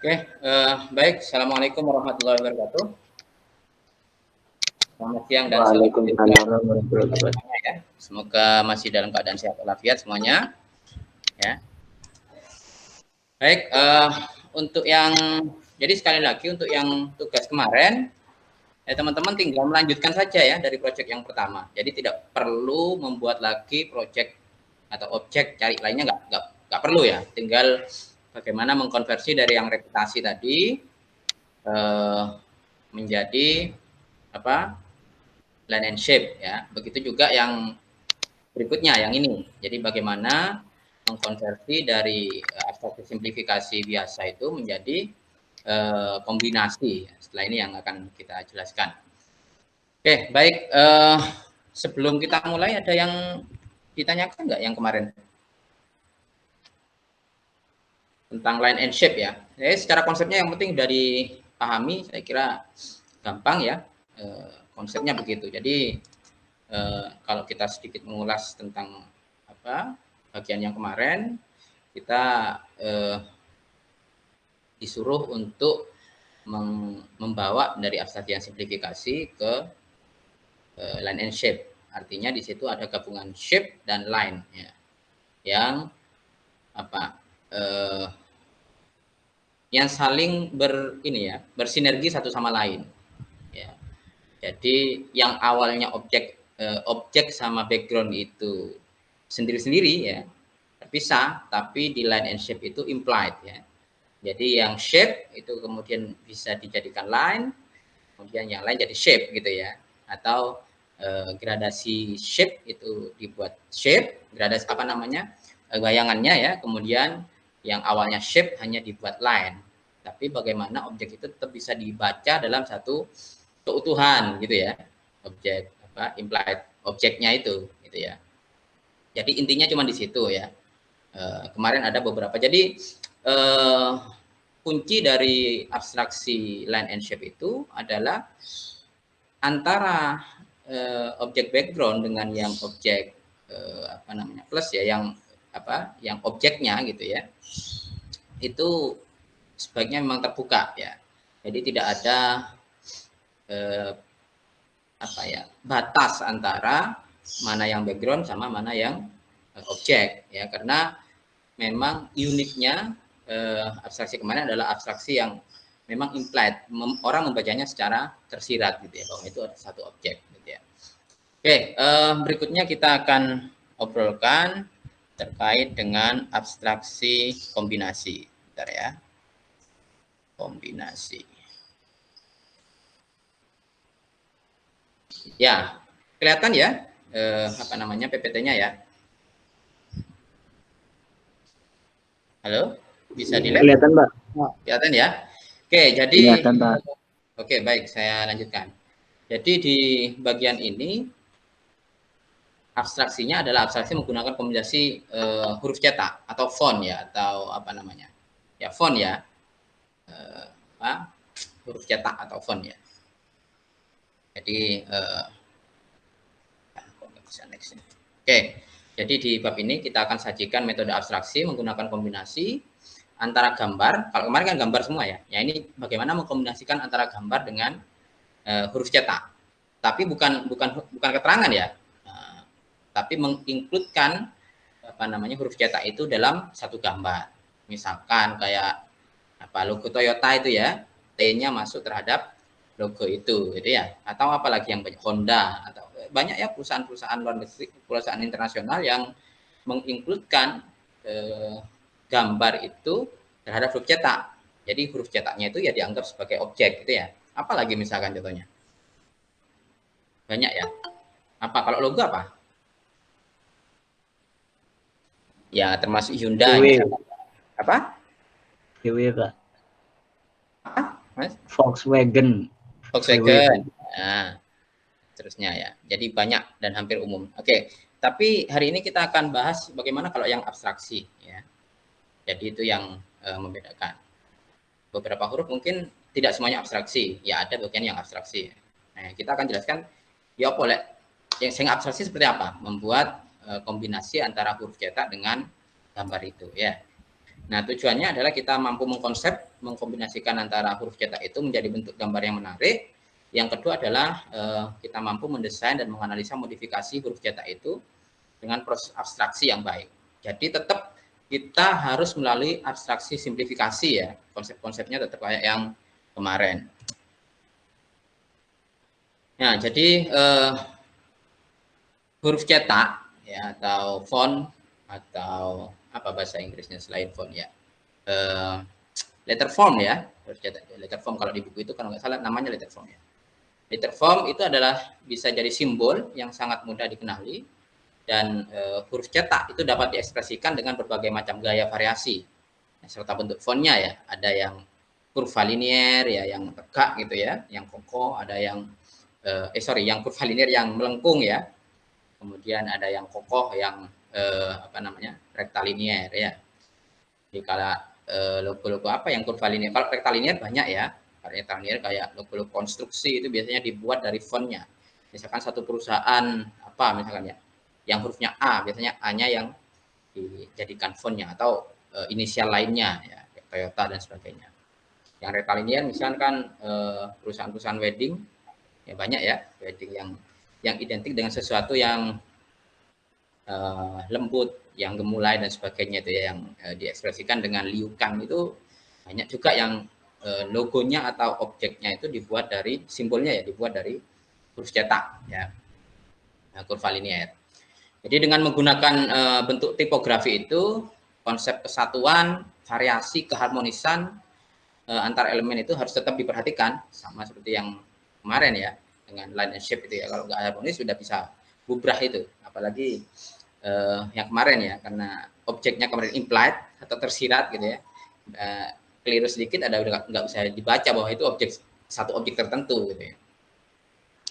Oke, baik. Assalamualaikum warahmatullahi wabarakatuh. Selamat siang dan selamat ya. Semoga masih dalam keadaan sehat walafiat semuanya. Ya. Baik, untuk yang jadi sekali lagi untuk yang tugas kemarin, teman-teman tinggal melanjutkan saja ya dari proyek yang pertama. Jadi tidak perlu membuat lagi proyek atau objek cari lainnya nggak perlu ya. Tinggal bagaimana mengkonversi dari yang reputasi tadi menjadi apa line and shape ya. Begitu juga yang berikutnya yang ini. Jadi bagaimana mengkonversi dari abstraksi simplifikasi biasa itu menjadi kombinasi. Setelah ini yang akan kita jelaskan. Oke, baik. Sebelum kita mulai ada yang ditanyakan nggak yang kemarin tentang line and shape ya? Secara konsepnya yang penting sudah dipahami, saya kira gampang ya. Konsepnya begitu. Jadi kalau kita sedikit mengulas tentang bagian yang kemarin, kita disuruh untuk membawa dari abstraksi yang simplifikasi ke line and shape. Artinya di situ ada gabungan shape dan line ya, yang yang saling bersinergi satu sama lain. Ya. Jadi yang awalnya objek sama background itu sendiri-sendiri ya terpisah, tapi di line and shape itu implied ya. Jadi yang shape itu kemudian bisa dijadikan line, kemudian yang lain jadi shape gitu ya. Atau gradasi shape itu dibuat shape, gradasi bayangannya ya, kemudian yang awalnya shape hanya dibuat line. Tapi bagaimana objek itu tetap bisa dibaca dalam satu keutuhan gitu ya. Objek implied objeknya itu gitu ya. Jadi intinya cuma di situ ya. Kemarin ada beberapa. Jadi kunci dari abstraksi line and shape itu adalah antara objek background dengan yang objek plus ya, yang objeknya gitu ya, itu sebaiknya memang terbuka ya. Jadi tidak ada batas antara mana yang background sama mana yang objek ya, karena memang uniknya abstraksi kemarin adalah abstraksi yang memang implied, orang membacanya secara tersirat gitu ya, bahwa itu ada satu objek gitu ya. Oke, berikutnya kita akan obrolkan terkait dengan abstraksi kombinasi. Bentar ya. Kombinasi. Ya, kelihatan ya PPT-nya ya. Halo, bisa dilihat? Kelihatan, Mbak. Kelihatan ya. Oke, jadi kelihatan, Mbak. Oke, baik, saya lanjutkan. Jadi di bagian ini abstraksinya adalah abstraksi menggunakan kombinasi huruf cetak atau font ya, atau font ya, huruf cetak atau font ya. Jadi oke, jadi di bab ini kita akan sajikan metode abstraksi menggunakan kombinasi antara gambar. Kalau kemarin kan gambar semua ya. Ya ini bagaimana mengkombinasikan antara gambar dengan huruf cetak. Tapi bukan keterangan ya. Tapi menginkludkan huruf cetak itu dalam satu gambar. Misalkan kayak logo Toyota itu ya, T-nya masuk terhadap logo itu gitu ya. Atau apalagi yang banyak, Honda atau banyak ya perusahaan-perusahaan luar negeri, perusahaan internasional yang menginkludkan gambar itu terhadap huruf cetak. Jadi huruf cetaknya itu ya dianggap sebagai objek gitu ya. Apalagi misalkan contohnya. Banyak ya. Kalau logo apa? Ya termasuk Hyundai. Apa? VW, Pak. Apa, Mas? Volkswagen. Nah, terusnya ya. Jadi banyak dan hampir umum. Oke, tapi hari ini kita akan bahas bagaimana kalau yang abstraksi ya. Jadi itu yang membedakan. Beberapa huruf mungkin tidak semuanya abstraksi, ya ada bagian yang abstraksi. Nah, kita akan jelaskan ya boleh yang abstraksi seperti apa, membuat kombinasi antara huruf cetak dengan gambar itu ya. Nah, tujuannya adalah kita mampu mengkonsep, mengkombinasikan antara huruf cetak itu menjadi bentuk gambar yang menarik. Yang kedua adalah kita mampu mendesain dan menganalisa modifikasi huruf cetak itu dengan proses abstraksi yang baik. Jadi tetap kita harus melalui abstraksi simplifikasi ya, konsep-konsepnya tetap kayak yang kemarin. Nah, jadi huruf cetak ya atau font atau apa bahasa Inggrisnya selain font ya, letter form ya, huruf cetak letter form kalau di buku itu kan nggak salah namanya letter form ya. Letter form itu adalah bisa jadi simbol yang sangat mudah dikenali dan huruf cetak itu dapat diekspresikan dengan berbagai macam gaya variasi serta bentuk fontnya ya. Ada yang kurva linier ya, yang tegak gitu ya, yang kokoh, ada yang yang kurva linier yang melengkung ya. Kemudian ada yang kokoh yang rektalinear ya. Jadi kalau logo-logo apa yang kurva linier? Kalau rektalinear banyak ya. Rektalinear kayak logo-logo konstruksi itu biasanya dibuat dari fontnya. Misalkan satu perusahaan apa misalkan ya, yang hurufnya A, biasanya A-nya yang dijadikan fontnya atau inisial lainnya ya, Toyota dan sebagainya. Yang rektalinear misalkan perusahaan-perusahaan wedding ya banyak ya, wedding yang identik dengan sesuatu yang lembut, yang gemulai dan sebagainya itu ya, yang diekspresikan dengan liukan itu banyak juga yang logonya atau objeknya itu dibuat dari simbolnya ya, dibuat dari huruf cetak ya, kurva linier. Jadi dengan menggunakan bentuk tipografi itu, konsep kesatuan, variasi, keharmonisan antar elemen itu harus tetap diperhatikan, sama seperti yang kemarin ya, dengan line and shape itu ya. Kalau nggak harmonis sudah bisa bubrah itu, apalagi yang kemarin ya, karena objeknya kemarin implied atau tersirat gitu ya, keliru sedikit ada udah nggak bisa dibaca bahwa itu satu objek tertentu gitu ya.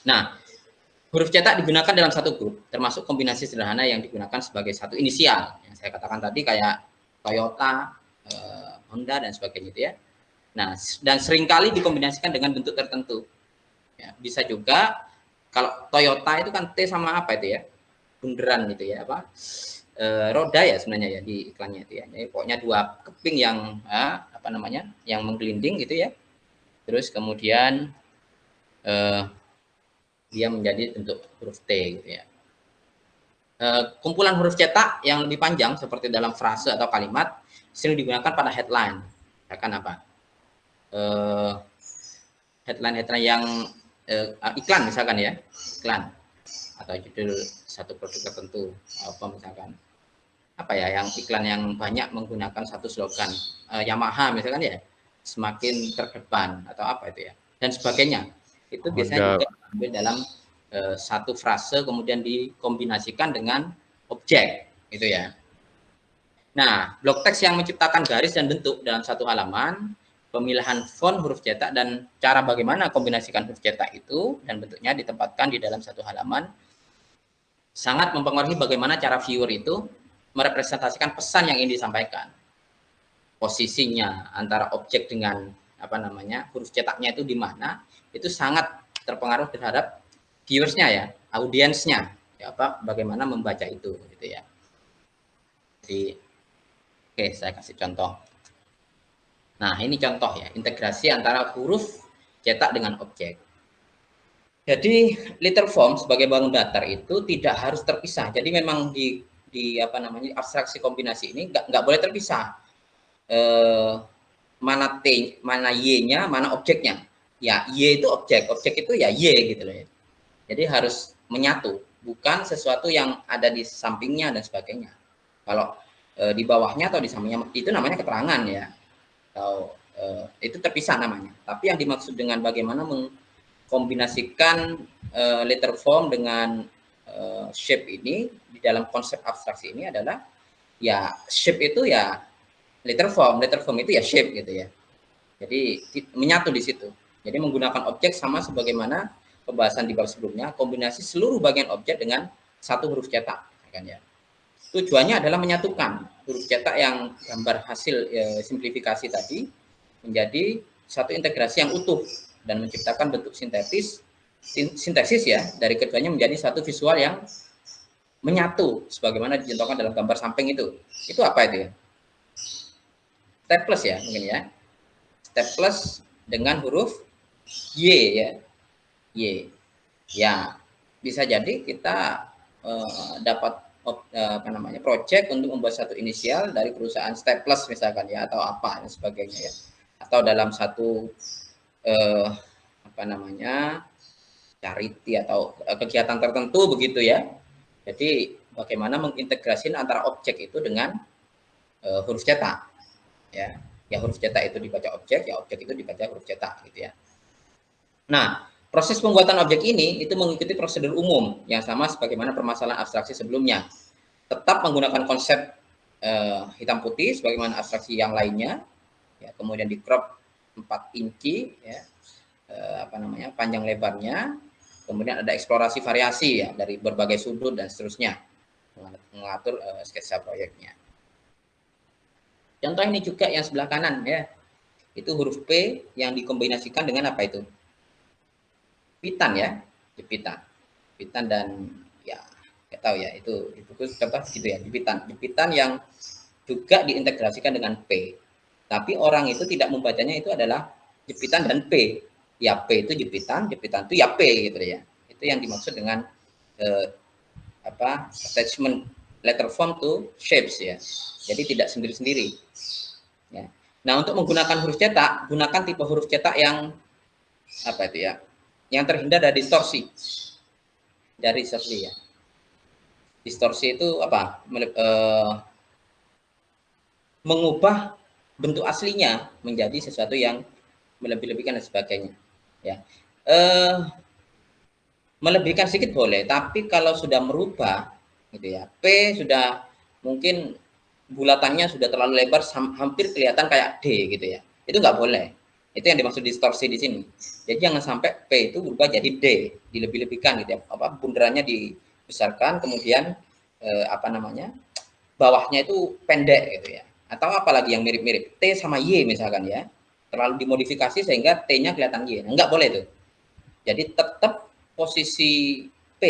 Nah, huruf cetak digunakan dalam satu grup, termasuk kombinasi sederhana yang digunakan sebagai satu inisial. Yang saya katakan tadi kayak Toyota, Honda, dan sebagainya itu ya. Nah, dan seringkali dikombinasikan dengan bentuk tertentu. Ya, bisa juga, kalau Toyota itu kan T sama apa itu ya? Bunderan gitu ya, apa? Roda ya sebenarnya ya di iklannya itu ya. Jadi pokoknya dua keping yang yang menggelinding gitu ya. Terus kemudian dia menjadi bentuk huruf T gitu ya. Kumpulan huruf cetak yang lebih panjang seperti dalam frase atau kalimat sering digunakan pada headline. Misalkan apa? Headline yang iklan misalkan ya, iklan atau judul satu produk tertentu, apa misalkan apa ya, yang iklan yang banyak menggunakan satu slogan, Yamaha misalkan ya, semakin terdepan atau apa itu ya, dan sebagainya. Itu biasanya juga diambil dalam satu frase kemudian dikombinasikan dengan objek gitu ya. Nah, blok teks yang menciptakan garis dan bentuk dalam satu halaman, pemilihan font huruf cetak dan cara bagaimana kombinasikan huruf cetak itu dan bentuknya ditempatkan di dalam satu halaman sangat mempengaruhi bagaimana cara viewer itu merepresentasikan pesan yang ingin disampaikan. Posisinya antara objek dengan huruf cetaknya itu di mana, itu sangat terpengaruh terhadap viewersnya ya, audiensnya ya, bagaimana membaca itu gitu ya. Jadi oke, saya kasih contoh. Nah, ini contoh ya, integrasi antara huruf cetak dengan objek. Jadi letter form sebagai bangun datar itu tidak harus terpisah. Jadi memang di abstraksi kombinasi ini nggak boleh terpisah. Mana T, mana Y-nya, mana objeknya. Ya, Y itu objek itu ya Y gitu loh ya. Jadi harus menyatu, bukan sesuatu yang ada di sampingnya dan sebagainya. Kalau di bawahnya atau di sampingnya itu namanya keterangan ya, atau itu terpisah namanya. Tapi yang dimaksud dengan bagaimana mengkombinasikan letter form dengan shape ini di dalam konsep abstraksi ini adalah ya shape itu ya letter form itu ya shape gitu ya. Jadi menyatu di situ. Jadi menggunakan objek sama sebagaimana pembahasan di bab sebelumnya, kombinasi seluruh bagian objek dengan satu huruf cetak kan ya. Tujuannya adalah menyatukan huruf cetak yang gambar hasil simplifikasi tadi menjadi satu integrasi yang utuh dan menciptakan bentuk sintesis ya dari keduanya menjadi satu visual yang menyatu sebagaimana dicontohkan dalam gambar samping itu. Itu apa itu ya? stateless ya mungkin ya. Stateless dengan huruf Y ya. Y. Ya, bisa jadi kita dapat apa namanya project untuk membuat satu inisial dari perusahaan stateless misalkan ya, atau apa dan sebagainya ya, atau dalam satu apa namanya charity atau kegiatan tertentu begitu ya. Jadi bagaimana mengintegrasikan antara objek itu dengan huruf cetak ya. Ya huruf cetak itu dibaca objek, ya objek itu dibaca huruf cetak gitu ya. Nah, proses pembuatan objek ini itu mengikuti prosedur umum yang sama sebagaimana permasalahan abstraksi sebelumnya. Tetap menggunakan konsep hitam putih sebagaimana abstraksi yang lainnya, ya, kemudian di crop 4 inci, ya, apa namanya panjang lebarnya, kemudian ada eksplorasi variasi ya dari berbagai sudut dan seterusnya, mengatur sketsa proyeknya. Contoh ini juga yang sebelah kanan ya, itu huruf P yang dikombinasikan dengan apa itu? Jepitan ya, jepitan dan ya nggak tahu ya itu contoh gitu ya, jepitan yang juga diintegrasikan dengan P. Tapi orang itu tidak membacanya itu adalah jepitan dan P. Ya P itu jepitan itu ya P gitu ya. Itu yang dimaksud dengan attachment letter form to shapes ya. Jadi tidak sendiri-sendiri. Ya. Nah, untuk menggunakan huruf cetak, gunakan tipe huruf cetak yang apa itu ya? Yang terhindar dari distorsi. Dari distorsi ya. Distorsi itu apa? Mengubah bentuk aslinya menjadi sesuatu yang melebih-lebihkan dan sebagainya. Ya. Melebihkan sedikit boleh, tapi kalau sudah merubah gitu ya. P sudah mungkin bulatannya sudah terlalu lebar, hampir kelihatan kayak D gitu ya. Itu nggak boleh. Itu yang dimaksud distorsi di sini. Jadi jangan sampai P itu berubah jadi D, dilebih-lebihkan gitu ya. Apa bundarannya dibesarkan, kemudian apa namanya? Bawahnya itu pendek gitu ya. Atau apalagi yang mirip-mirip T sama Y misalkan ya. Terlalu dimodifikasi sehingga T-nya kelihatan Y. Nah, nggak boleh tuh. Jadi tetap posisi P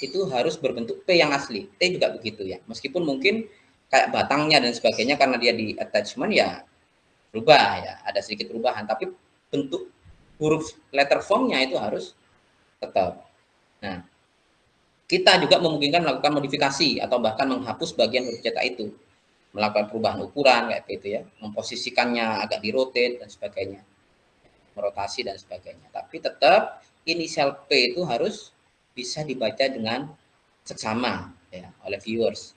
itu harus berbentuk P yang asli. T juga begitu ya. Meskipun mungkin kayak batangnya dan sebagainya karena dia di attachment ya berubah ya, ada sedikit perubahan, tapi bentuk huruf letter formnya itu harus tetap. Nah, kita juga memungkinkan melakukan modifikasi atau bahkan menghapus bagian huruf cetak itu, melakukan perubahan ukuran kayak gitu ya, memposisikannya agak dirotate dan sebagainya, merotasi dan sebagainya. Tapi tetap inisial P itu harus bisa dibaca dengan seksama ya oleh viewers.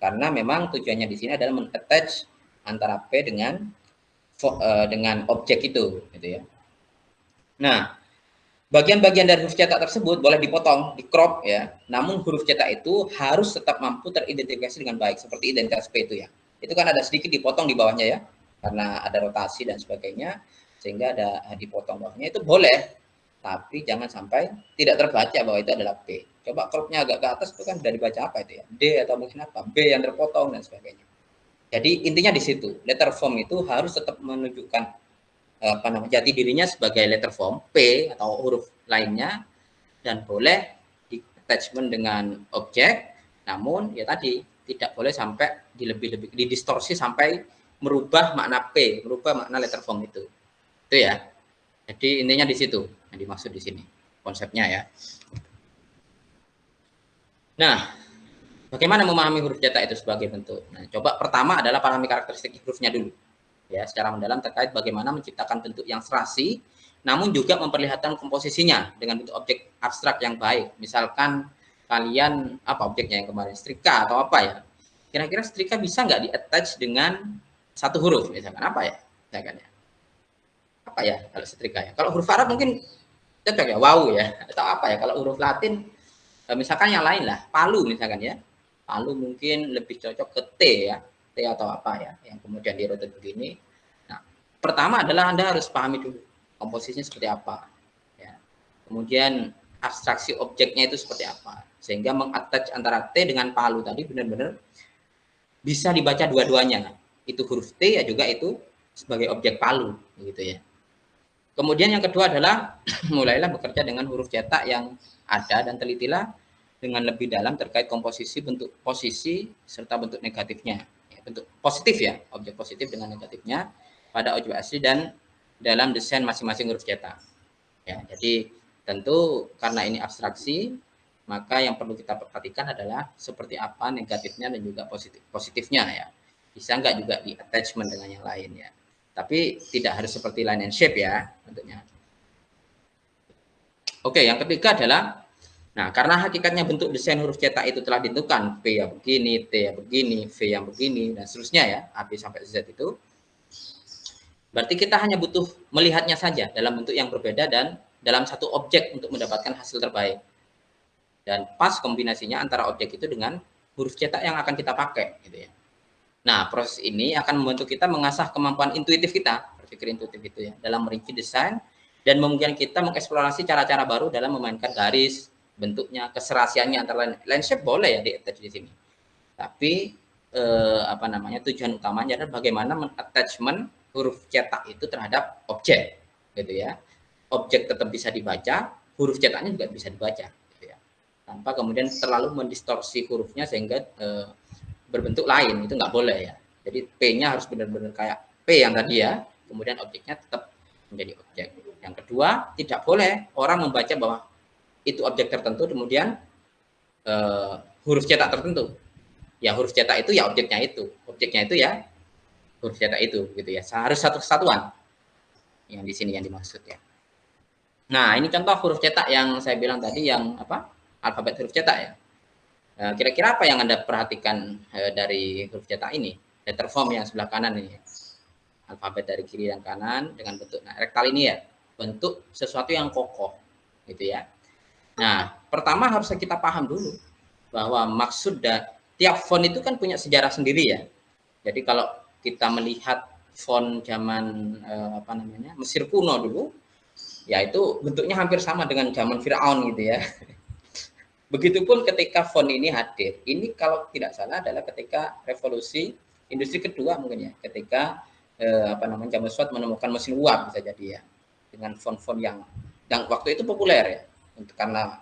Karena memang tujuannya di sini adalah men-attach antara P dengan objek itu gitu ya. Nah, bagian-bagian dari huruf cetak tersebut boleh dipotong, di crop ya. Namun huruf cetak itu harus tetap mampu teridentifikasi dengan baik seperti identitas P itu ya. Itu kan ada sedikit dipotong di bawahnya ya. Karena ada rotasi dan sebagainya sehingga ada dipotong bawahnya, itu boleh. Tapi jangan sampai tidak terbaca bahwa itu adalah P. Coba cropnya agak ke atas itu kan sudah dibaca apa itu ya? D atau mungkin apa? B yang terpotong dan sebagainya. Jadi intinya di situ, letter form itu harus tetap menunjukkan apa namanya jati dirinya sebagai letter form P atau huruf lainnya, dan boleh di attachment dengan objek, namun ya tadi tidak boleh sampai dilebih-lebih, didistorsi sampai merubah makna P, merubah makna letter form itu ya. Jadi intinya di situ yang dimaksud di sini konsepnya ya. Nah, bagaimana memahami huruf cetak itu sebagai bentuk? Nah, coba pertama adalah pahami karakteristik hurufnya dulu. Ya, secara mendalam terkait bagaimana menciptakan bentuk yang serasi, namun juga memperlihatkan komposisinya dengan bentuk objek abstrak yang baik. Misalkan kalian, apa objeknya yang kemarin, setrika atau apa ya. Kira-kira setrika bisa nggak di-attach dengan satu huruf, misalkan apa ya? Misalkan ya. Apa ya kalau setrika ya? Kalau huruf Arab mungkin cocok ya, wow ya. Atau apa ya, kalau huruf Latin, misalkan yang lain lah, palu misalkan ya. Palu mungkin lebih cocok ke T ya, T atau apa ya, yang kemudian dirotate begini. Nah, pertama adalah Anda harus pahami dulu komposisinya seperti apa. Ya. Kemudian abstraksi objeknya itu seperti apa, sehingga mengattach antara T dengan palu tadi benar-benar bisa dibaca dua-duanya. Itu huruf T ya juga itu sebagai objek palu, gitu ya. Kemudian yang kedua adalah mulailah bekerja dengan huruf cetak yang ada dan telitilah dengan lebih dalam terkait komposisi, bentuk posisi serta bentuk negatifnya. Ya, bentuk positif ya, objek positif dengan negatifnya pada objek asli dan dalam desain masing-masing huruf cetak. Ya, jadi tentu karena ini abstraksi, maka yang perlu kita perhatikan adalah seperti apa negatifnya dan juga positifnya ya. Bisa nggak juga di attachment dengan yang lain ya. Tapi tidak harus seperti line and shape ya tentunya. Oke, yang ketiga adalah, nah karena hakikatnya bentuk desain huruf cetak itu telah ditentukan, P yang begini, T yang begini, V yang begini, dan seterusnya ya, A, B sampai Z itu, berarti kita hanya butuh melihatnya saja dalam bentuk yang berbeda dan dalam satu objek untuk mendapatkan hasil terbaik. Dan pas kombinasinya antara objek itu dengan huruf cetak yang akan kita pakai gitu ya. Nah, proses ini akan membantu kita mengasah kemampuan intuitif kita, berpikir intuitif itu ya, dalam mereview desain dan memungkinkan kita mengeksplorasi cara-cara baru dalam memainkan garis, bentuknya, keserasiannya antara line shape boleh ya di attach di sini. Tapi tujuan utamanya adalah bagaimana men-attachment huruf cetak itu terhadap objek gitu ya. Objek tetap bisa dibaca, huruf cetaknya juga bisa dibaca gitu ya. Tanpa kemudian terlalu mendistorsi hurufnya sehingga berbentuk lain, itu nggak boleh ya. Jadi P-nya harus benar-benar kayak P yang tadi ya, kemudian objeknya tetap menjadi objek. Yang kedua, tidak boleh orang membaca bahwa itu objek tertentu, kemudian huruf cetak tertentu. Ya huruf cetak itu ya objeknya itu ya huruf cetak itu, gitu ya. Harus satu kesatuan. Yang di sini yang dimaksud ya. Nah, ini contoh huruf cetak yang saya bilang tadi, yang apa? Alfabet huruf cetak ya. Kira-kira apa yang Anda perhatikan dari huruf cetak ini? Letter form yang sebelah kanan ini. Alfabet dari kiri dan kanan dengan bentuk rektal ini ya. Bentuk sesuatu yang kokoh gitu ya. Nah, pertama harus kita paham dulu bahwa maksud tiap font itu kan punya sejarah sendiri ya. Jadi kalau kita melihat font zaman Mesir kuno dulu, ya itu bentuknya hampir sama dengan zaman Firaun gitu ya. Begitupun ketika font ini hadir. Ini kalau tidak salah adalah ketika revolusi industri kedua mungkin ya, ketika James Watt menemukan mesin uap bisa jadi ya, dengan font-font yang waktu itu populer ya. Karena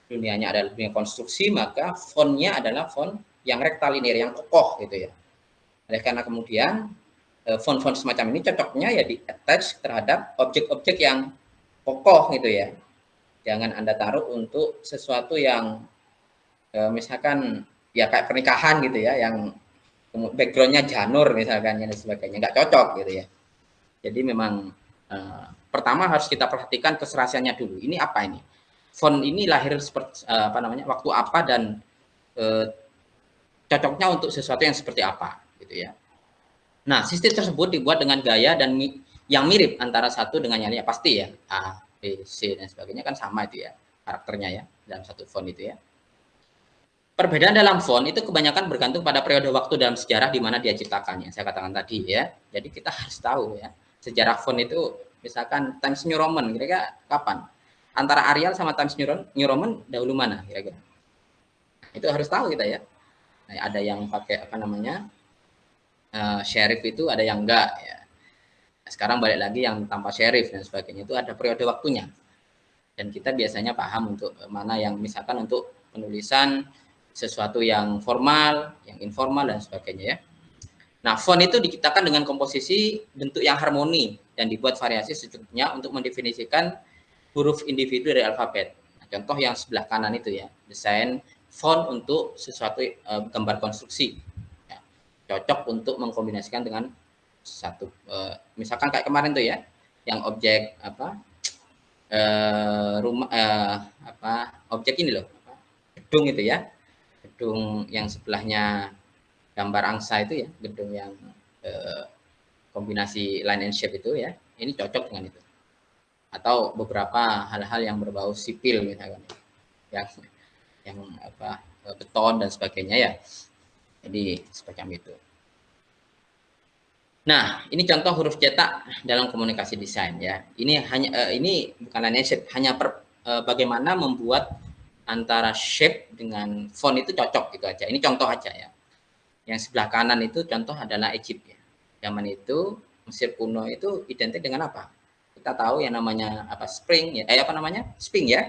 dunianya adalah dunia konstruksi, maka fontnya adalah font yang rektaliner, yang kokoh gitu ya. Oleh karena kemudian font-font semacam ini cocoknya ya di attach terhadap objek-objek yang kokoh gitu ya. Jangan Anda taruh untuk sesuatu yang misalkan ya kayak pernikahan gitu ya, yang backgroundnya janur misalkan dan sebagainya, nggak cocok gitu ya. Jadi memang pertama harus kita perhatikan keserasiannya dulu. Ini apa ini? Font ini lahir seperti waktu apa dan cocoknya untuk sesuatu yang seperti apa gitu ya. Nah, sistem tersebut dibuat dengan gaya dan yang mirip antara satu dengan yang lainnya, pasti ya. A, B, C dan sebagainya kan sama itu ya karakternya ya dalam satu font itu ya. Perbedaan dalam font itu kebanyakan bergantung pada periode waktu dalam sejarah di mana dia ciptakan, yang saya katakan tadi ya. Jadi kita harus tahu ya, sejarah font itu misalkan Times New Roman kira-kira kapan? Antara Arial sama Times New Roman dahulu mana kira-kira? Itu harus tahu kita ya. Nah, ada yang pakai serif itu, ada yang enggak ya. Sekarang balik lagi yang tanpa serif dan sebagainya, itu ada periode waktunya. Dan kita biasanya paham untuk mana yang misalkan untuk penulisan sesuatu yang formal, yang informal dan sebagainya ya. Nah, font itu diciptakan dengan komposisi bentuk yang harmoni dan dibuat variasi secukupnya untuk mendefinisikan huruf individu dari alfabet. Nah, contoh yang sebelah kanan itu ya, desain font untuk sesuatu gambar konstruksi. Ya, cocok untuk mengkombinasikan dengan satu misalkan kayak kemarin tuh ya, yang objek objek ini loh, gedung itu ya, gedung yang sebelahnya gambar angsa itu ya, gedung yang kombinasi line and shape itu ya, ini cocok dengan itu. Atau beberapa hal-hal yang berbau sipil misalkan, yang beton dan sebagainya ya. Jadi semacam itu. Nah, ini contoh huruf cetak dalam komunikasi desain ya. Ini hanya ini bukan line and shape, hanya bagaimana membuat antara shape dengan font itu cocok gitu aja. Ini contoh aja ya. Yang sebelah kanan itu contoh adalah Egypt ya. Zaman itu Mesir kuno itu identik dengan apa? Kita tahu yang namanya spring ya, Sphinx ya.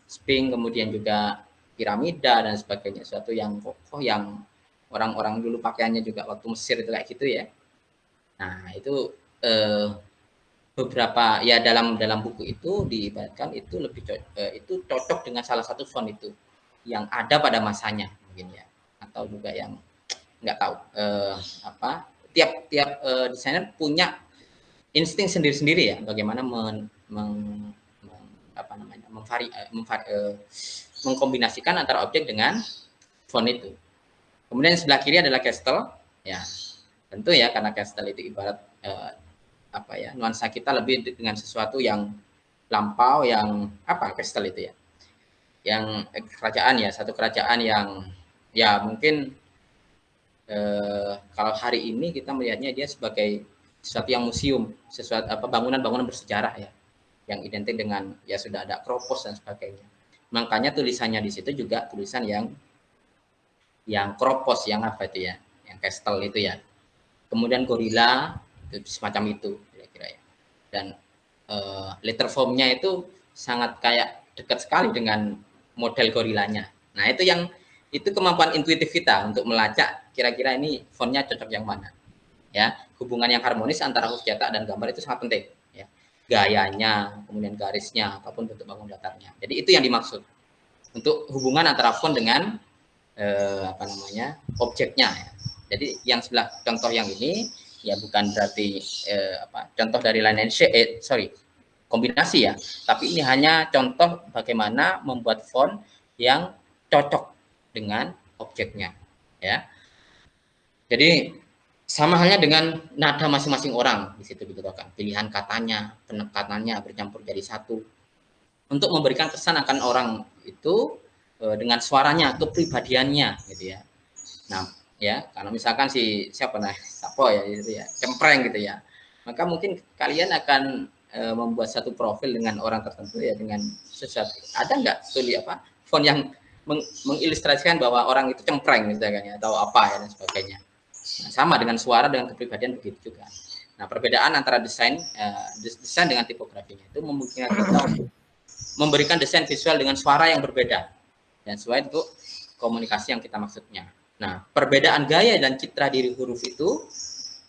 Sphinx, kemudian juga piramida dan sebagainya, suatu yang kokoh yang orang-orang dulu pakaiannya juga waktu Mesir itu kayak gitu ya. Nah, itu beberapa ya dalam buku itu diibaratkan itu itu cocok dengan salah satu font itu yang ada pada masanya mungkin ya, atau juga yang nggak tahu apa tiap-tiap desainer punya insting sendiri-sendiri ya bagaimana apa namanya mengkombinasikan antara objek dengan font itu. Kemudian sebelah kiri adalah Castle ya, tentu ya karena Castle itu ibarat apa ya, nuansa kita lebih dengan sesuatu yang lampau, yang apa Castle itu ya, yang kerajaan ya, satu kerajaan yang ya mungkin kalau hari ini kita melihatnya dia sebagai sesuatu yang museum, sesuatu apa bangunan-bangunan bersejarah ya, yang identik dengan ya sudah ada Kropos dan sebagainya. Makanya tulisannya di situ juga tulisan yang Kropos, yang apa itu ya, yang Castle itu ya. Kemudian gorila itu semacam itu kira-kira ya. Dan letter formnya itu sangat kayak dekat sekali dengan model gorilanya. Nah itu kemampuan intuitif kita untuk melacak kira-kira ini fontnya cocok yang mana. Ya, hubungan yang harmonis antara huruf cetak dan gambar itu sangat penting. Ya, gayanya, kemudian garisnya, ataupun bentuk bangun datarnya. Jadi itu yang dimaksud untuk hubungan antara font dengan apa namanya objeknya. Ya. Jadi yang sebelah contoh yang ini ya bukan berarti contoh dari line and shade, kombinasi ya, tapi ini hanya contoh bagaimana membuat font yang cocok dengan objeknya ya. Jadi sama halnya dengan nada masing-masing orang di situ dibutuhkan pilihan katanya, penekanannya bercampur jadi satu untuk memberikan kesan akan orang itu dengan suaranya, kepribadiannya gitu ya. Nah, ya, kalau misalkan siapa Sapo ya gitu ya, cempreng gitu ya. Maka mungkin kalian akan membuat satu profil dengan orang tertentu ya dengan sesuatu. Ada nggak font yang mengilustrasikan bahwa orang itu cempreng misalkan ya, atau apa ya dan sebagainya. Nah, sama dengan suara dengan kepribadian begitu juga. Nah, perbedaan antara desain dengan tipografinya itu memungkinkan kita untuk memberikan desain visual dengan suara yang berbeda dan sesuai untuk komunikasi yang kita maksudnya. Nah, perbedaan gaya dan citra diri huruf itu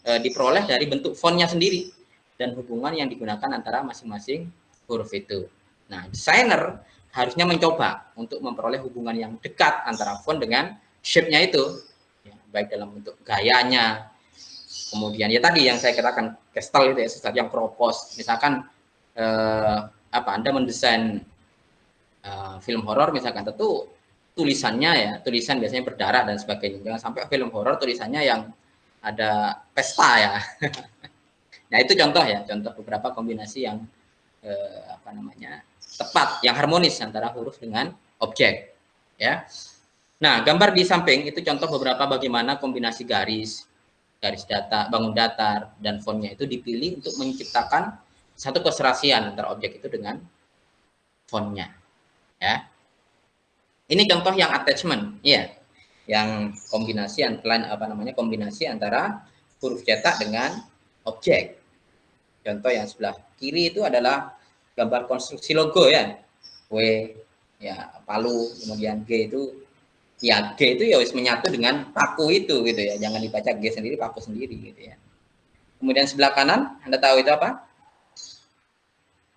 diperoleh dari bentuk fontnya sendiri dan hubungan yang digunakan antara masing-masing huruf itu. Nah, desainer harusnya mencoba untuk memperoleh hubungan yang dekat antara font dengan shape-nya itu, ya, baik dalam bentuk gayanya, kemudian ya tadi yang saya katakan Castle itu ya, sesuatu yang Kropos. Misalkan Anda mendesain film horor misalkan, tentu tulisan biasanya berdarah dan sebagainya. Jangan sampai film horor tulisannya yang ada pesta ya. Nah, itu contoh beberapa kombinasi yang tepat, yang harmonis antara huruf dengan objek ya. Nah, gambar di samping itu contoh beberapa bagaimana kombinasi garis datar, bangun datar dan fontnya itu dipilih untuk menciptakan satu keserasian antara objek itu dengan fontnya ya. Ini contoh yang attachment ya, yang kombinasi kombinasi antara huruf cetak dengan objek. Contoh yang sebelah kiri itu adalah gambar konstruksi logo ya, W ya palu, kemudian G itu ya G itu ya menyatu dengan paku itu gitu ya, jangan dibaca G sendiri paku sendiri gitu ya. Kemudian sebelah kanan Anda tahu itu apa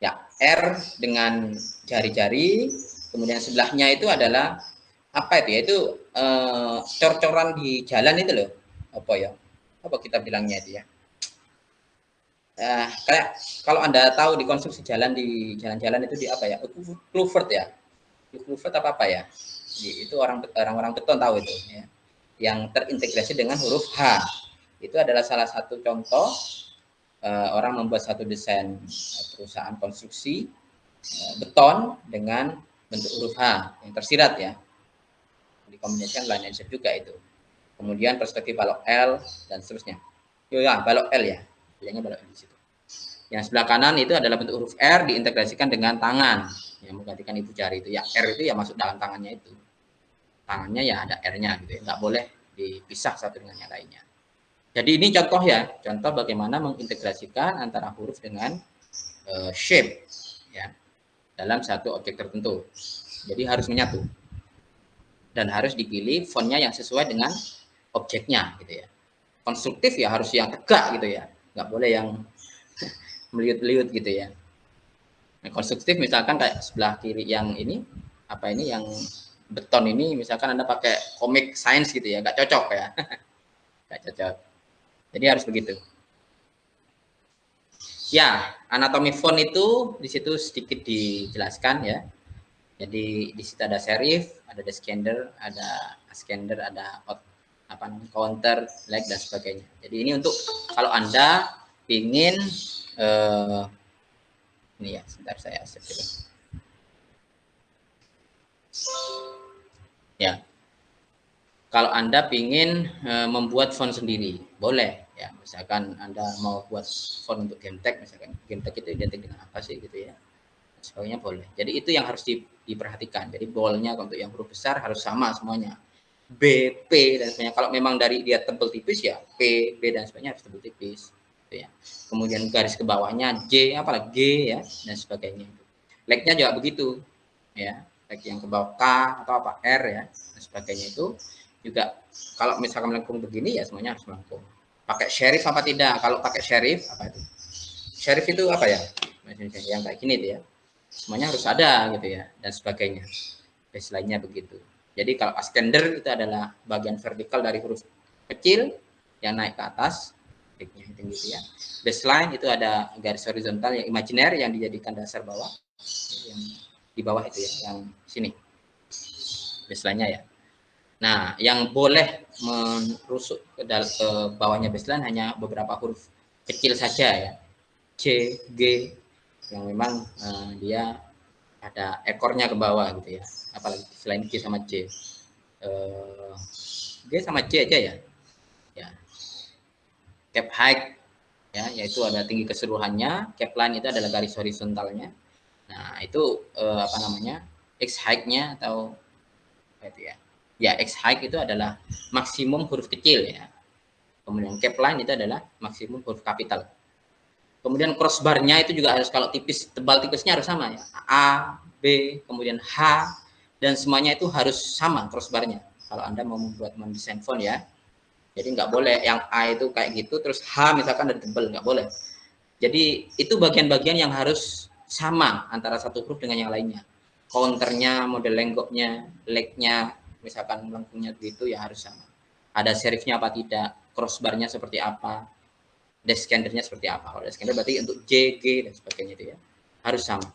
ya, R dengan jari-jari. Kemudian sebelahnya itu adalah apa itu ya, itu cor-coran di jalan itu loh, apa kita bilangnya itu ya, kayak kalau Anda tahu di konstruksi jalan di jalan-jalan itu di apa ya, Kluivert ya, Kluivert apa ya, itu orang-orang beton tahu itu ya, yang terintegrasi dengan huruf H. Itu adalah salah satu contoh orang membuat satu desain perusahaan konstruksi beton dengan bentuk huruf H yang tersirat ya, dikombinasikan line and shape juga itu. Kemudian perspektif balok L dan seterusnya. Balok L ya, bilangnya balok L di situ. Yang sebelah kanan itu adalah bentuk huruf R diintegrasikan dengan tangan yang menggantikan ibu jari itu ya, R itu ya masuk dalam tangannya itu. Tangannya ya ada R-nya gitu ya, nggak boleh dipisah satu dengan yang lainnya. Jadi ini contoh bagaimana mengintegrasikan antara huruf dengan shape ya dalam satu objek tertentu. Jadi harus menyatu dan harus dipilih fontnya yang sesuai dengan objeknya gitu ya. Konstruktif ya harus yang tegak gitu ya, nggak boleh yang meliut-liut gitu ya. Nah, konstruktif misalkan kayak sebelah kiri yang ini, apa ini yang beton ini, misalkan Anda pakai komik sains gitu ya, nggak cocok ya, nggak cocok. Jadi harus begitu. Ya, anatomi font itu di situ sedikit dijelaskan ya. Jadi di situ ada serif, ada descender, ada ascender, ada apa namanya counter, leg dan sebagainya. Jadi ini untuk kalau Anda ingin ini ya, sebentar saya save dulu. Ya, kalau Anda ingin membuat font sendiri, boleh ya. Misalkan Anda mau buat font untuk GameTek, misalkan GameTek itu identik dengan apa sih gitu ya. Sebagainya boleh. Jadi itu yang harus diperhatikan. Jadi boldnya untuk yang huruf besar harus sama semuanya. B, P dan sebagainya. Kalau memang dari dia tebel tipis ya P, B dan sebagainya harus tebel tipis. Gitu ya. Kemudian garis ke bawahnya J, apalagi G ya dan sebagainya. Legnya juga begitu ya. Leg yang ke bawah K atau apa R ya dan sebagainya itu juga kalau misalkan melengkung begini ya semuanya harus melengkung. Pakai serif apa tidak? Kalau pakai serif apa itu? Serif itu apa ya? Yang kayak gini tuh ya. Semuanya harus ada gitu ya dan sebagainya. Baseline-nya begitu. Jadi kalau ascender itu adalah bagian vertikal dari huruf kecil yang naik ke atas, itu gitu ya. Baseline itu ada garis horizontal yang imajiner yang dijadikan dasar bawah, yang di bawah itu ya, yang sini baseline-nya ya. Nah, yang boleh merusuk ke bawahnya baseline hanya beberapa huruf kecil saja ya, C, G, yang memang dia ada ekornya ke bawah gitu ya, apalagi selain G sama C. G sama C aja ya, ya. Cap height ya, yaitu ada tinggi keseluruhannya. Cap line itu adalah garis horizontalnya. Nah itu apa namanya, X height-nya atau apa itu ya, ya X height itu adalah maksimum huruf kecil ya. Kemudian cap line itu adalah maksimum huruf kapital. Kemudian crossbar-nya itu juga harus, kalau tipis tebal tipisnya harus sama ya. A, B, kemudian H, dan semuanya itu harus sama crossbar-nya. Kalau Anda mau membuat mendesain font ya. Jadi nggak boleh yang A itu kayak gitu, terus H misalkan dari tebal, nggak boleh. Jadi itu bagian-bagian yang harus sama antara satu huruf dengan yang lainnya. Counternya, model lenggoknya, leg-nya, misalkan melengkungnya begitu ya harus sama. Ada serifnya apa tidak, crossbar-nya seperti apa, descendernya seperti apa. Kalau descender berarti untuk J, G dan sebagainya itu ya harus sama.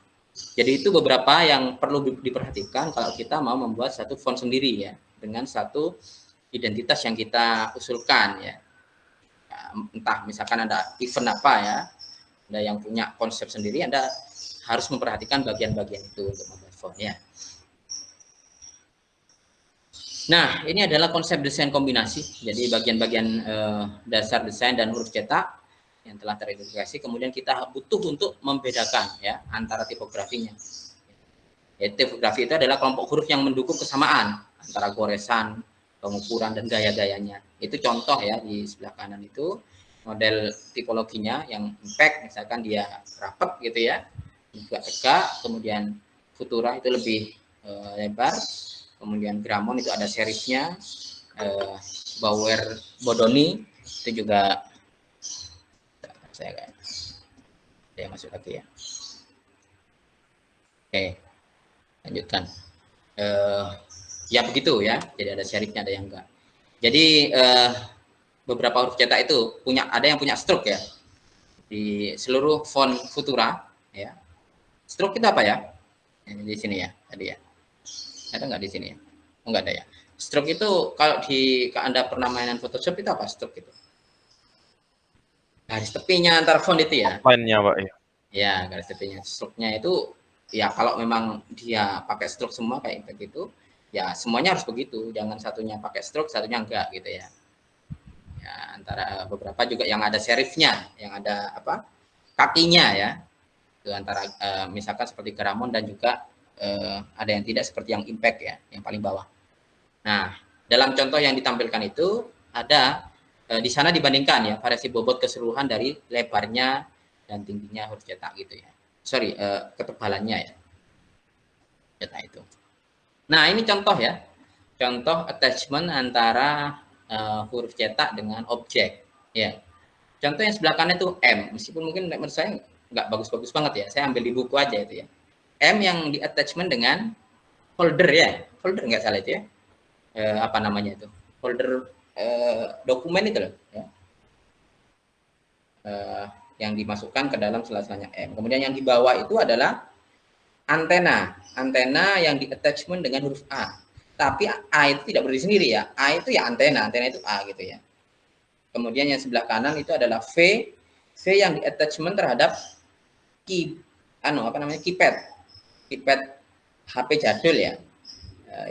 Jadi itu beberapa yang perlu diperhatikan kalau kita mau membuat satu font sendiri ya, dengan satu identitas yang kita usulkan ya. Entah misalkan ada event apa ya, Anda yang punya konsep sendiri, Anda harus memperhatikan bagian-bagian itu untuk membuat font ya. Nah, ini adalah konsep desain kombinasi. Jadi bagian-bagian dasar desain dan huruf cetak yang telah teridentifikasi, kemudian kita butuh untuk membedakan ya antara tipografinya. Ya, tipografi itu adalah kelompok huruf yang mendukung kesamaan antara goresan, pengukuran dan gaya-gayanya. Itu contoh ya di sebelah kanan itu model tipologinya yang impact, misalkan dia rapat gitu ya, juga tegak, kemudian Futura itu lebih lebar, kemudian Gramon itu ada serifnya, Bauer Bodoni itu juga saya masuk lagi ya. Oke, lanjutkan. Ya begitu ya, jadi ada serifnya, ada yang enggak. Jadi beberapa huruf cetak itu ada yang punya stroke ya di seluruh font Futura ya. Stroke itu apa ya? Ini di sini ya tadi ya. Ada nggak di sini ya? Oh, nggak ada ya. Stroke itu kalau Anda pernah mainan Photoshop itu apa stroke itu? Garis tepinya antar font itu ya. Outline-nya Pak ya. Ya, garis tepinya. Stroke-nya itu ya kalau memang dia pakai stroke semua kayak begitu, ya semuanya harus begitu. Jangan satunya pakai stroke, satunya enggak gitu ya. Ya, antara beberapa juga yang ada serifnya, yang ada apa? Kakinya ya. Itu antara misalkan seperti Gramon dan juga ada yang tidak seperti yang impact ya, yang paling bawah. Nah, dalam contoh yang ditampilkan itu ada di sana dibandingkan ya variasi bobot keseluruhan dari lebarnya dan tingginya huruf cetak gitu ya. Sorry, ketebalannya ya. Cetak itu. Nah, ini contoh ya. Contoh attachment antara huruf cetak dengan objek ya. Contoh yang sebelah kanan itu M, meskipun mungkin menurut saya nggak bagus-bagus banget ya, saya ambil di buku aja itu ya. M yang di attachment dengan folder ya, folder nggak salah itu ya, apa namanya itu, folder dokumen itu loh ya. Yang dimasukkan ke dalam sela-selanya M. Kemudian yang di bawah itu adalah antena, antena yang di attachment dengan huruf A. Tapi A itu tidak berdiri sendiri ya, A itu ya antena, antena itu A gitu ya. Kemudian yang sebelah kanan itu adalah V, V yang di attachment terhadap keypad, keypad HP jadul ya,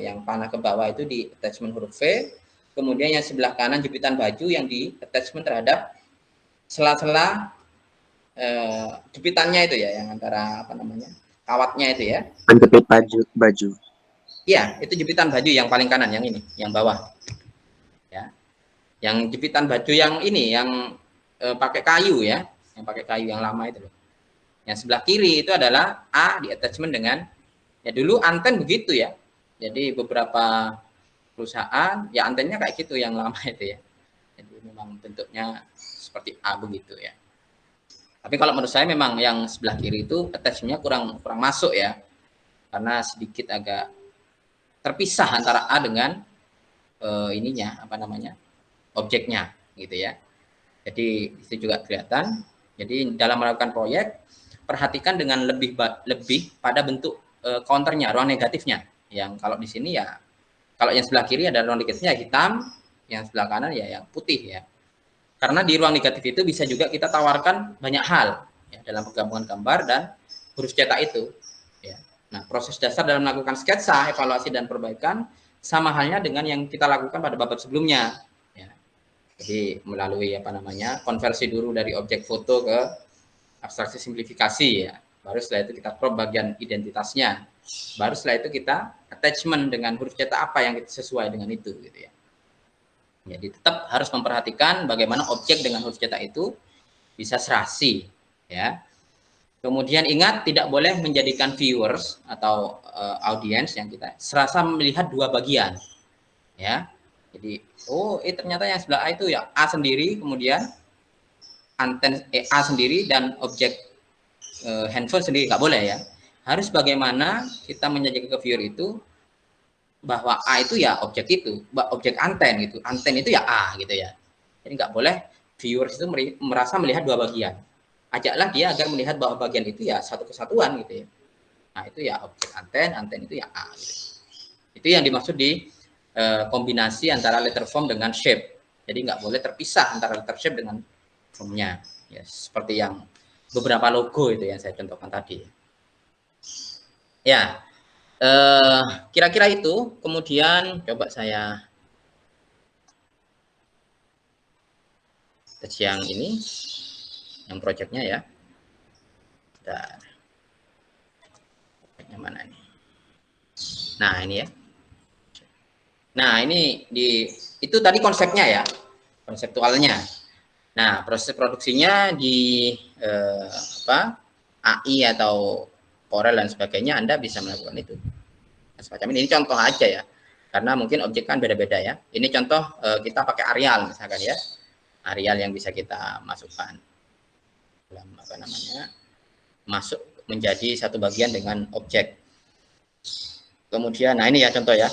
yang panah ke bawah itu di attachment huruf V. Kemudian yang sebelah kanan jepitan baju yang di attachment terhadap sela-sela jepitannya itu ya, yang antara apa namanya kawatnya itu ya. Menjepit baju. Iya, itu jepitan baju yang paling kanan, yang ini, yang bawah. Ya, yang jepitan baju yang ini, yang pakai kayu ya, yang pakai kayu yang lama itu loh. Yang sebelah kiri itu adalah A di attachment dengan, ya dulu anten begitu ya. Jadi beberapa perusahaan ya antennya kayak gitu yang lama itu ya. Jadi memang bentuknya seperti A begitu ya. Tapi kalau menurut saya memang yang sebelah kiri itu attachmentnya kurang masuk ya, karena sedikit agak terpisah antara A dengan ininya apa namanya objeknya gitu ya. Jadi itu juga kelihatan. Jadi dalam melakukan proyek perhatikan dengan lebih pada bentuk counternya, ruang negatifnya. Yang kalau di sini ya, kalau yang sebelah kiri ada ruang negatifnya hitam, yang sebelah kanan ya yang putih ya. Karena di ruang negatif itu bisa juga kita tawarkan banyak hal ya, dalam penggabungan gambar dan huruf cetak itu. Ya. Nah, proses dasar dalam melakukan sketsa, evaluasi dan perbaikan sama halnya dengan yang kita lakukan pada bab sebelumnya. Ya. Jadi melalui apa namanya konversi dulu dari objek foto ke abstraksi simplifikasi ya. Baru setelah itu kita crop bagian identitasnya. Baru setelah itu kita attachment dengan huruf cetak apa yang sesuai dengan itu gitu ya. Jadi tetap harus memperhatikan bagaimana objek dengan huruf cetak itu bisa serasi ya. Kemudian ingat tidak boleh menjadikan viewers atau audiens yang kita serasa melihat dua bagian ya. Jadi ternyata yang sebelah A itu ya A sendiri, kemudian anten A sendiri dan objek handphone sendiri, nggak boleh ya. Harus bagaimana kita menyajikan ke viewer itu bahwa A itu ya objek itu, objek anten gitu. Anten itu ya A gitu ya. Jadi nggak boleh viewers itu merasa melihat dua bagian. Ajaklah dia agar melihat bahwa bagian itu ya satu kesatuan gitu ya. Nah itu ya objek anten, anten itu ya A gitu. Itu yang dimaksud di kombinasi antara letter form dengan shape. Jadi nggak boleh terpisah antara letter shape dengan formnya. Ya, seperti yang beberapa logo itu yang saya contohkan tadi. Ya, kira-kira itu. Kemudian coba saya tes yang ini, yang projectnya ya. Dan yang mana ini? Nah ini ya. Nah ini itu tadi konsepnya ya, konseptualnya. Nah proses produksinya di AI atau Corel dan sebagainya Anda bisa melakukan itu. Semacam ini contoh aja ya, karena mungkin objek kan beda-beda ya. Ini contoh kita pakai Arial misalkan ya, Arial yang bisa kita masukkan dalam apa namanya masuk menjadi satu bagian dengan objek. Kemudian, nah ini ya contoh ya,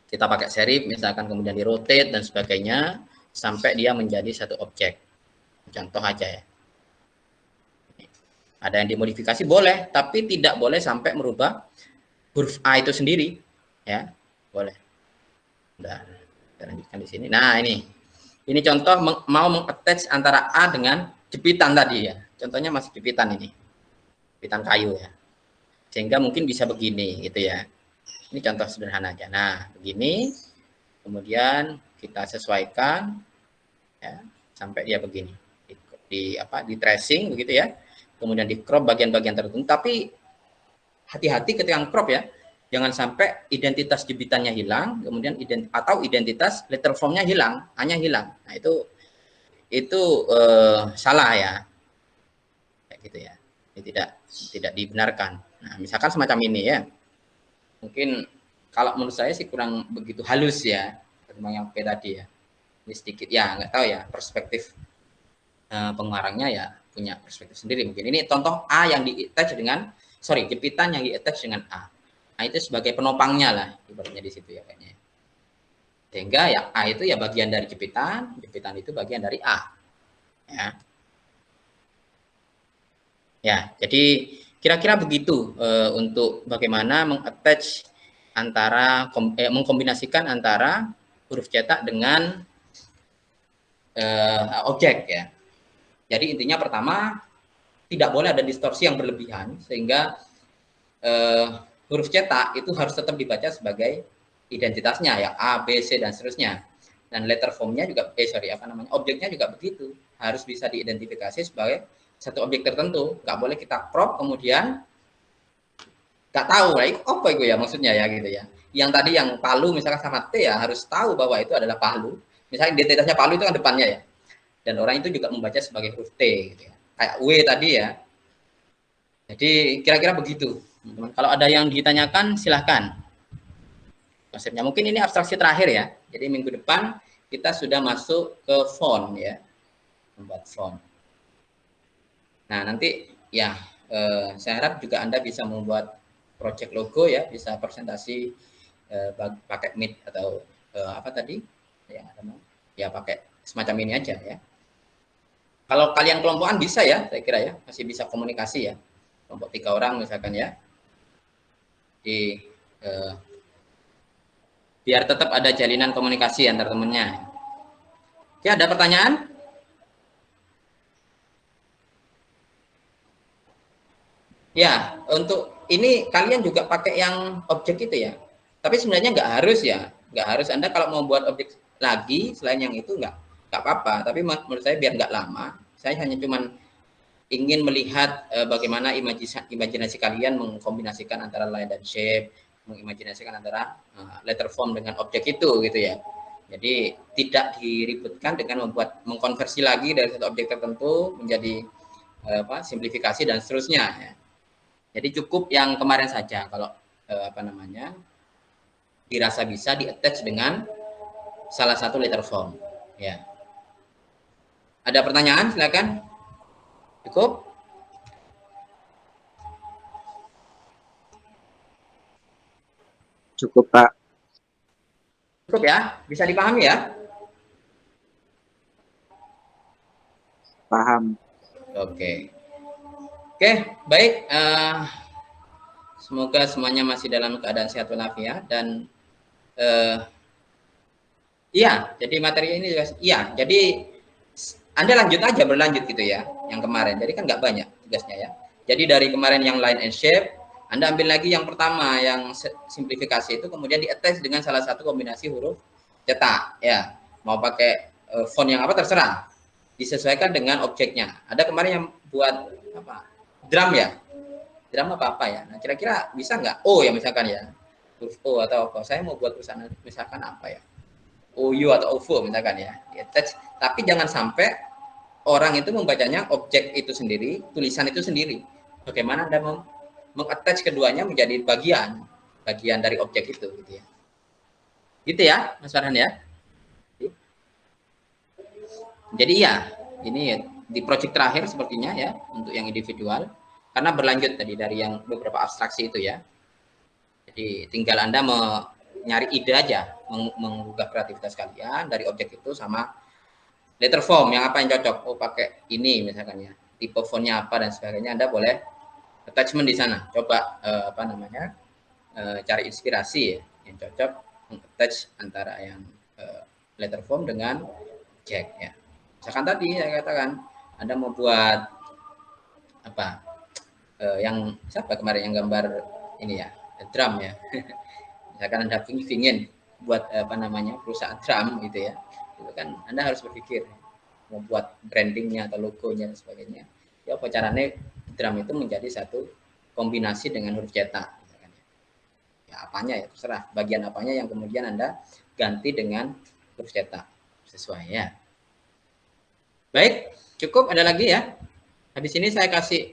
kita pakai serif misalkan, kemudian di rotate dan sebagainya sampai dia menjadi satu objek. Contoh aja ya. Ada yang dimodifikasi boleh, tapi tidak boleh sampai merubah huruf A itu sendiri, ya boleh. Udah, kita lanjutkan di sini. Nah ini contoh mau mengattach antara A dengan jepitan tadi ya. Contohnya masih jepitan ini, jepitan kayu ya. Sehingga mungkin bisa begini gitu ya. Ini contoh sederhana aja. Nah begini, kemudian kita sesuaikan ya sampai dia begini. Di tracing begitu ya. Kemudian di crop bagian-bagian tertentu. Tapi hati-hati ketika crop ya. Jangan sampai identitas jepitannya hilang, kemudian identitas letter formnya hilang, hanya hilang. Nah itu salah ya, kayak gitu ya. Ini tidak dibenarkan. Nah misalkan semacam ini ya, mungkin kalau menurut saya sih kurang begitu halus ya, ketimbang yang P tadi ya. Ini sedikit ya, nggak tahu ya perspektif pengarangnya ya punya perspektif sendiri mungkin. Ini contoh A yang di-attach dengan, jepitan yang di-attach dengan A. A itu sebagai penopangnya lah, ibaratnya di situ ya kayaknya. Sehingga ya A itu ya bagian dari jepitan itu bagian dari A. Ya. Ya, jadi kira-kira begitu untuk bagaimana mengattach antara mengkombinasikan antara huruf cetak dengan objek ya. Jadi intinya pertama tidak boleh ada distorsi yang berlebihan sehingga huruf cetak itu harus tetap dibaca sebagai identitasnya ya A, B, C dan seterusnya. Dan letter formnya juga objeknya juga begitu, harus bisa diidentifikasi sebagai satu objek tertentu. Nggak boleh kita crop kemudian nggak tahu lah apa itu ya maksudnya ya gitu ya. Yang tadi yang Palu misalkan sama T ya harus tahu bahwa itu adalah Palu. Misalnya identitasnya Palu itu kan depannya ya. Dan orang itu juga membaca sebagai huruf T gitu ya. Kayak W tadi ya. Jadi kira-kira begitu. Kalau ada yang ditanyakan silahkan. Konsepnya mungkin ini abstraksi terakhir ya. Jadi minggu depan kita sudah masuk ke font ya. Membuat font. Nah, nanti ya saya harap juga Anda bisa membuat project logo ya, bisa presentasi pakai Meet atau apa tadi? Ya pakai semacam ini aja ya. Kalau kalian kelompokan bisa ya, saya kira ya, masih bisa komunikasi ya. Kelompok 3 orang misalkan ya. Biar tetap ada jalinan komunikasi antar temennya. Oke, ada pertanyaan? Ya, untuk ini kalian juga pakai yang objek itu ya. Tapi sebenarnya nggak harus ya, nggak harus. Anda kalau mau buat objek lagi selain yang itu nggak apa-apa. Tapi menurut saya biar nggak lama, saya hanya cuman ingin melihat bagaimana imajinasi kalian mengkombinasikan antara line dan shape, mengimajinasikan antara letter form dengan objek itu gitu ya. Jadi tidak diributkan dengan mengkonversi lagi dari satu objek tertentu menjadi simplifikasi dan seterusnya ya. Jadi cukup yang kemarin saja kalau dirasa bisa di-attach dengan salah satu letter form ya. Ada pertanyaan silakan. Cukup? Cukup, Pak. Cukup ya? Bisa dipahami ya? Paham. Oke. Oke, baik. Semoga semuanya masih dalam keadaan sehat walafiat dan iya, jadi materi ini juga iya. Jadi Anda lanjut aja berlanjut gitu ya, yang kemarin. Jadi kan nggak banyak tugasnya ya. Jadi dari kemarin yang line and shape, Anda ambil lagi yang pertama yang simplifikasi itu kemudian di-attach dengan salah satu kombinasi huruf cetak ya. Mau pakai font yang apa terserah. Disesuaikan dengan objeknya. Ada kemarin yang buat apa? Drum ya. Drum apa ya. Nah, kira-kira bisa nggak? O ya misalkan ya. Huruf O atau apa. Saya mau buat tulisan misalkan apa ya? OU atau OVO misalkan ya. Di-attach. Tapi jangan sampai orang itu membacanya objek itu sendiri, tulisan itu sendiri. Bagaimana Anda mengattach keduanya menjadi bagian dari objek itu gitu ya. Gitu ya, Mas Farhan ya. Jadi ya, ini di project terakhir sepertinya ya untuk yang individual karena berlanjut tadi dari yang beberapa abstraksi itu ya. Jadi tinggal Anda nyari ide aja, menggugah kreativitas kalian dari objek itu sama letter form yang apa yang cocok. Oh, pakai ini misalkan ya. Tipe fontnya apa dan sebagainya. Anda boleh attachment di sana. Coba cari inspirasi ya yang cocok attach antara yang letter form dengan objek ya. Misalkan tadi saya katakan Anda mau buat apa? Yang siapa kemarin yang gambar ini ya, drum ya. Misalkan Anda ingin buat perusahaan drum gitu ya. Itu kan Anda harus berpikir mau buat brandingnya atau logonya dan sebagainya. Ya apa caranya drum itu menjadi satu kombinasi dengan huruf cetak. Ya apanya ya terserah. Bagian apanya yang kemudian Anda ganti dengan huruf cetak sesuai ya. Baik, cukup. Ada lagi ya. Habis ini saya kasih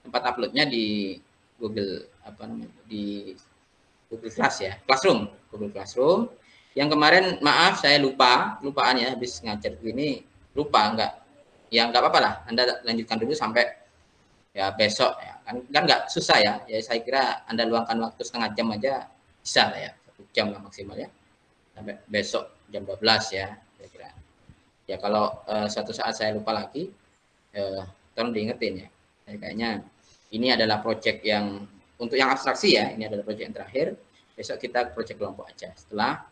tempat uploadnya di Google di Google Class ya, Google Classroom. Yang kemarin maaf saya lupaan ya habis ngajar ini lupa enggak, ya nggak apa-apa lah, Anda lanjutkan dulu sampai ya besok ya. Kan nggak susah ya. Ya saya kira Anda luangkan waktu setengah jam aja bisa lah ya, 1 jam lah maksimal ya. Sampai besok jam 12 ya, saya kira. Ya kalau suatu saat saya lupa lagi, tolong diingetin ya. Kayaknya ini adalah proyek yang untuk yang abstraksi ya, ini adalah proyek yang terakhir. Besok kita proyek kelompok aja setelah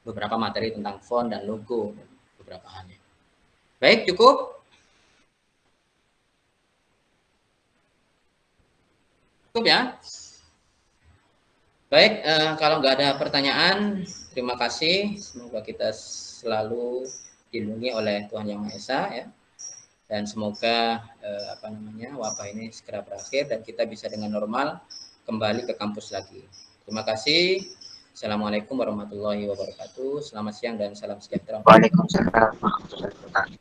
beberapa materi tentang font dan logo dan beberapa halnya. Baik, cukup. Cukup ya. Baik, kalau nggak ada pertanyaan, terima kasih. Semoga kita selalu dilindungi oleh Tuhan Yang Maha Esa ya. Dan semoga wabah ini segera berakhir dan kita bisa dengan normal kembali ke kampus lagi. Terima kasih. Assalamualaikum warahmatullahi wabarakatuh. Selamat siang dan salam sejahtera. Waalaikumsalam warahmatullahi wabarakatuh.